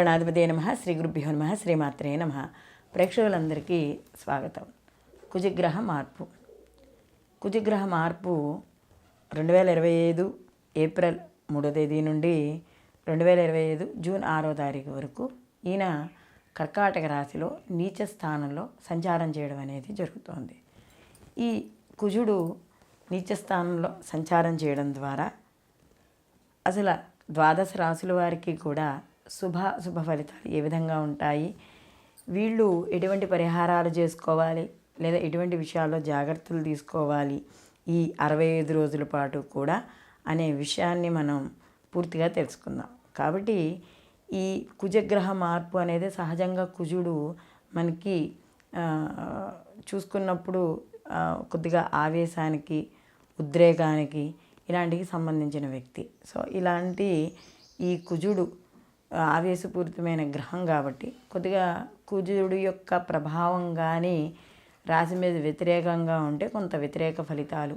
శ్రీగణాధిపతే నమః, శ్రీ గురుభ్యో నమః, శ్రీమాత్రే నమః. ప్రేక్షకులందరికీ స్వాగతం. కుజగ్రహ మార్పు. కుజగ్రహ మార్పు 2025 ఏప్రిల్ 3వ తేదీ నుండి 2025 జూన్ 6వ తారీఖు వరకు ఈయన కర్కాటక రాశిలో నీచ స్థానంలో సంచారం చేయడం అనేది జరుగుతోంది. ఈ కుజుడు నీచ స్థానంలో సంచారం చేయడం ద్వారా అసలు ద్వాదశ రాశుల వారికి కూడా శుభ ఫలితాలు ఏ విధంగా ఉంటాయి, వీళ్ళు ఎటువంటి పరిహారాలు చేసుకోవాలి లేదా ఎటువంటి విషయాల్లో జాగ్రత్తలు తీసుకోవాలి ఈ 65 రోజుల పాటు కూడా అనే విషయాన్ని మనం పూర్తిగా తెలుసుకుందాం. కాబట్టి ఈ కుజగ్రహ మార్పు అనేది సహజంగా కుజుడు మనకి చూసుకున్నప్పుడు కొద్దిగా ఆవేశానికి, ఉద్రేకానికి ఇలాంటికి సంబంధించిన వ్యక్తి. సో ఇలాంటి ఈ కుజుడు ఆవేశపూరితమైన గ్రహం కాబట్టి కొద్దిగా కుజుడు యొక్క ప్రభావం కానీ రాశి మీద వ్యతిరేకంగా ఉంటే కొంత వ్యతిరేక ఫలితాలు,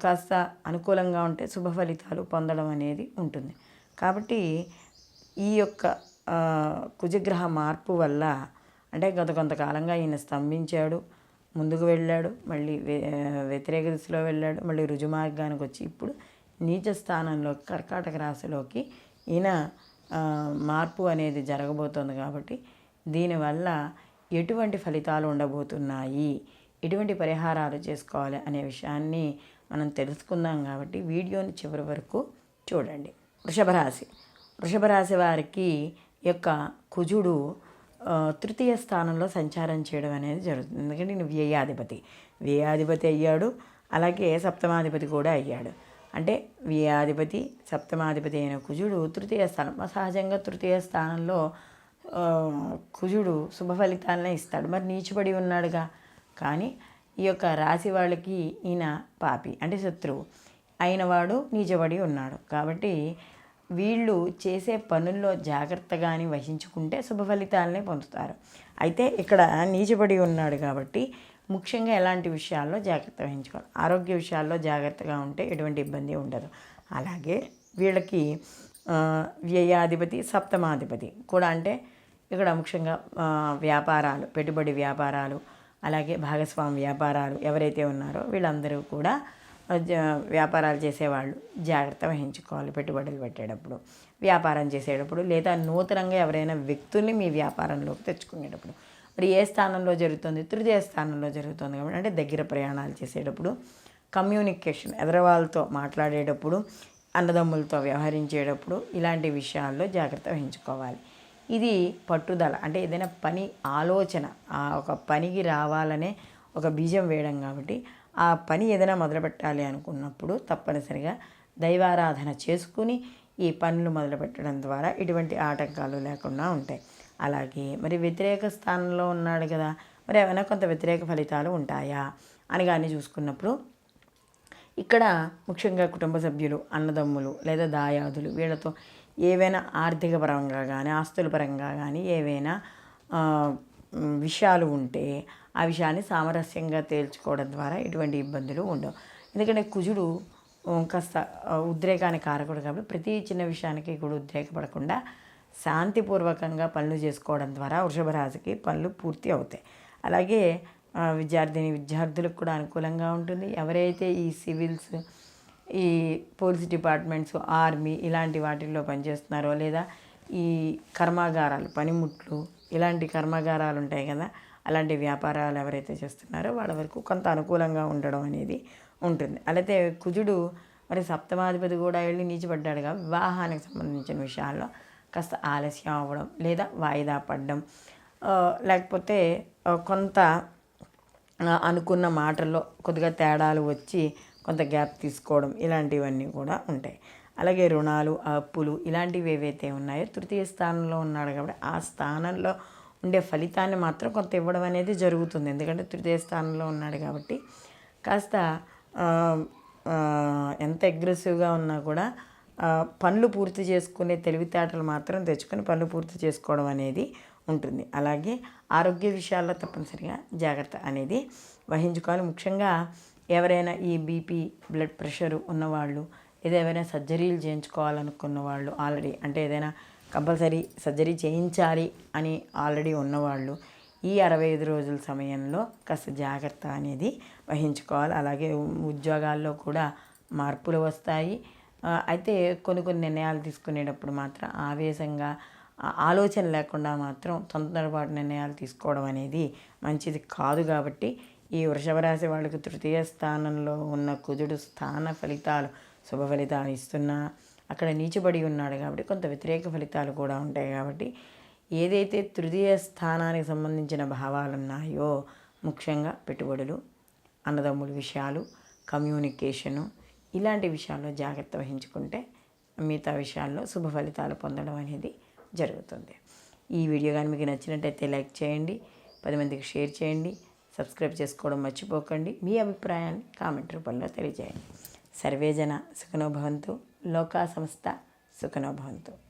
కాస్త అనుకూలంగా ఉంటే శుభ ఫలితాలు పొందడం అనేది ఉంటుంది. కాబట్టి ఈ యొక్క కుజగ్రహ మార్పు వల్ల అంటే గత కొంతకాలంగా ఈయన స్తంభించాడు, ముందుకు వెళ్ళాడు, మళ్ళీ వ్యతిరేక దిశలో వెళ్ళాడు, మళ్ళీ రుజుమార్గానికి వచ్చి ఇప్పుడు నీచ స్థానంలో కర్కాటక రాశిలోకి ఈయన మార్పు అనేది జరగబోతోంది. కాబట్టి దీనివల్ల ఎటువంటి ఫలితాలు ఉండబోతున్నాయి, ఎటువంటి పరిహారాలు చేసుకోవాలి అనే విషయాన్ని మనం తెలుసుకుందాం. కాబట్టి వీడియోని చివరి వరకు చూడండి. వృషభ రాశి వారికి యొక్క కుజుడు తృతీయ స్థానంలో సంచారం చేయడం అనేది జరుగుతుంది. ఎందుకంటే ఈయన వ్యయాధిపతి అయ్యాడు, అలాగే సప్తమాధిపతి కూడా అయ్యాడు. అంటే వ్యయాధిపతి, సప్తమాధిపతి అయిన కుజుడు తృతీయ స్థానం. సహజంగా తృతీయ స్థానంలో కుజుడు శుభ ఫలితాలనే ఇస్తాడు. మరి నీచుపడి ఉన్నాడుగా, కానీ ఈ యొక్క రాశి వాళ్ళకి ఈయన పాపి అంటే శత్రువు అయినవాడు నీచబడి ఉన్నాడు. కాబట్టి వీళ్ళు చేసే పనుల్లో జాగ్రత్తగాని వహించుకుంటే శుభ ఫలితాలనే పొందుతారు. అయితే ఇక్కడ నీచబడి ఉన్నాడు కాబట్టి ముఖ్యంగా ఎలాంటి విషయాల్లో జాగ్రత్త వహించుకోవాలి, ఆరోగ్య విషయాల్లో జాగ్రత్తగా ఉంటే ఎటువంటి ఇబ్బంది ఉండదు. అలాగే వీళ్ళకి వ్యయాధిపతి, సప్తమాధిపతి కూడా అంటే ఇక్కడ ముఖ్యంగా వ్యాపారాలు, పెట్టుబడి వ్యాపారాలు, అలాగే భాగస్వామి వ్యాపారాలు ఎవరైతే ఉన్నారో వీళ్ళందరూ కూడా వ్యాపారాలు చేసేవాళ్ళు జాగ్రత్త వహించుకోవాలి. పెట్టుబడులు పెట్టేటప్పుడు, వ్యాపారం చేసేటప్పుడు, లేదా నూతనంగా ఎవరైనా వ్యక్తుల్ని మీ వ్యాపారంలోకి తెచ్చుకునేటప్పుడు. మరి ఏ స్థానంలో జరుగుతుంది? తృతీయ స్థానంలో జరుగుతుంది. కాబట్టి అంటే దగ్గర ప్రయాణాలు చేసేటప్పుడు, కమ్యూనికేషన్, ఎదరవాళ్ళతో మాట్లాడేటప్పుడు, అన్నదమ్ములతో వ్యవహరించేటప్పుడు ఇలాంటి విషయాల్లో జాగ్రత్త వహించుకోవాలి. ఇది పట్టుదల అంటే ఏదైనా పని ఆలోచన, ఒక పనికి రావాలనే ఒక బీజం వేయడం. కాబట్టి ఆ పని ఏదైనా మొదలుపెట్టాలి అనుకున్నప్పుడు తప్పనిసరిగా దైవారాధన చేసుకుని ఈ పనులు మొదలుపెట్టడం ద్వారా ఎటువంటి ఆటంకాలు లేకుండా ఉంటాయి. అలాగే మరి వ్యతిరేక స్థానంలో ఉన్నాడు కదా, మరి ఏమైనా కొంత వ్యతిరేక ఫలితాలు ఉంటాయా అని కానీ చూసుకున్నప్పుడు ఇక్కడ ముఖ్యంగా కుటుంబ సభ్యులు, అన్నదమ్ములు లేదా దాయాదులు వీళ్ళతో ఏవైనా ఆర్థిక పరంగా కానీ, ఆస్తుల పరంగా కానీ ఏవైనా విషయాలు ఉంటే ఆ విషయాన్ని సామరస్యంగా తేల్చుకోవడం ద్వారా ఎటువంటి ఇబ్బందులు ఉండవు. ఎందుకంటే కుజుడు కాస్త ఉద్రేకానికి కారకుడు కాబట్టి ప్రతి చిన్న విషయానికి కూడా ఉద్రేకపడకుండా శాంతిపూర్వకంగా పనులు చేసుకోవడం ద్వారా వృషభ రాశికి పనులు పూర్తి అవుతాయి. అలాగే విద్యార్థులకు కూడా అనుకూలంగా ఉంటుంది. ఎవరైతే ఈ సివిల్స్, ఈ పోలీస్ డిపార్ట్మెంట్స్, ఆర్మీ ఇలాంటి వాటిల్లో పనిచేస్తున్నారో, లేదా ఈ కర్మాగారాలు, పనిముట్లు ఇలాంటి కర్మాగారాలు ఉంటాయి కదా, అలాంటి వ్యాపారాలు ఎవరైతే చేస్తున్నారో వాళ్ళ వరకు కొంత అనుకూలంగా ఉండడం అనేది ఉంటుంది. అలాగే కుజుడు మరి సప్తమాధిపతి కూడా వెళ్ళి నీచిపడ్డాడుగా, వివాహానికి సంబంధించిన విషయాల్లో కాస్త ఆలస్యం అవ్వడం, లేదా వాయిదా పడడం, లేకపోతే కొంత అనుకున్న మాటల్లో కొద్దిగా తేడాలు వచ్చి కొంత గ్యాప్ తీసుకోవడం ఇలాంటివన్నీ కూడా ఉంటాయి. అలాగే రుణాలు, అప్పులు ఇలాంటివి ఏవైతే ఉన్నాయో తృతీయ స్థానంలో ఉన్నాడు కాబట్టి ఆ స్థానంలో ఉండే ఫలితాన్ని మాత్రం కొంత ఇవ్వడం అనేది జరుగుతుంది. ఎందుకంటే తృతీయ స్థానంలో ఉన్నాడు కాబట్టి కాస్త ఎంత అగ్రెసివ్గా ఉన్నా కూడా పనులు పూర్తి చేసుకునే తెలివితేటలు మాత్రం తెచ్చుకొని పనులు పూర్తి చేసుకోవడం అనేది ఉంటుంది. అలాగే ఆరోగ్య విషయాల్లో తప్పనిసరిగా జాగ్రత్త అనేది వహించుకోవాలి. ముఖ్యంగా ఎవరైనా ఈ బీపీ, బ్లడ్ ప్రెషర్ ఉన్నవాళ్ళు, ఏదైనా సర్జరీలు చేయించుకోవాలనుకున్న వాళ్ళు, ఆల్రెడీ అంటే ఏదైనా కంపల్సరీ సర్జరీ చేయించాలి అని ఆల్రెడీ ఉన్నవాళ్ళు ఈ 65 రోజుల సమయంలో కాస్త జాగ్రత్త అనేది వహించుకోవాలి. అలాగే ఉద్యోగాల్లో కూడా మార్పులు వస్తాయి. అయితే కొన్ని నిర్ణయాలు తీసుకునేటప్పుడు మాత్రం ఆవేశంగా ఆలోచన లేకుండా మాత్రం తొందరపాటు నిర్ణయాలు తీసుకోవడం అనేది మంచిది కాదు. కాబట్టి ఈ వృషభ రాశి వాళ్ళకి తృతీయ స్థానంలో ఉన్న కుజుడు స్థాన ఫలితాలు శుభ ఫలితాలు ఇస్తున్నా అక్కడ నీచబడి ఉన్నాడు కాబట్టి కొంత వ్యతిరేక ఫలితాలు కూడా ఉంటాయి. కాబట్టి ఏదైతే తృతీయ స్థానానికి సంబంధించిన భావాలు ఉన్నాయో ముఖ్యంగా పెట్టుబడులు, అన్నదమ్ముల విషయాలు, కమ్యూనికేషను ఇలాంటి విషయాల్లో జాగ్రత్త వహించుకుంటే మిగతా విషయాల్లో శుభ ఫలితాలు పొందడం అనేది జరుగుతుంది. ఈ వీడియో కానీ మీకు నచ్చినట్టయితే లైక్ చేయండి, 10 మందికి షేర్ చేయండి, సబ్స్క్రైబ్ చేసుకోవడం మర్చిపోకండి. మీ అభిప్రాయాన్ని కామెంట్ రూపంలో తెలియజేయండి. సర్వేజన సుఖనో భవంతు, లోకా సమస్త సుఖనో భవంతు.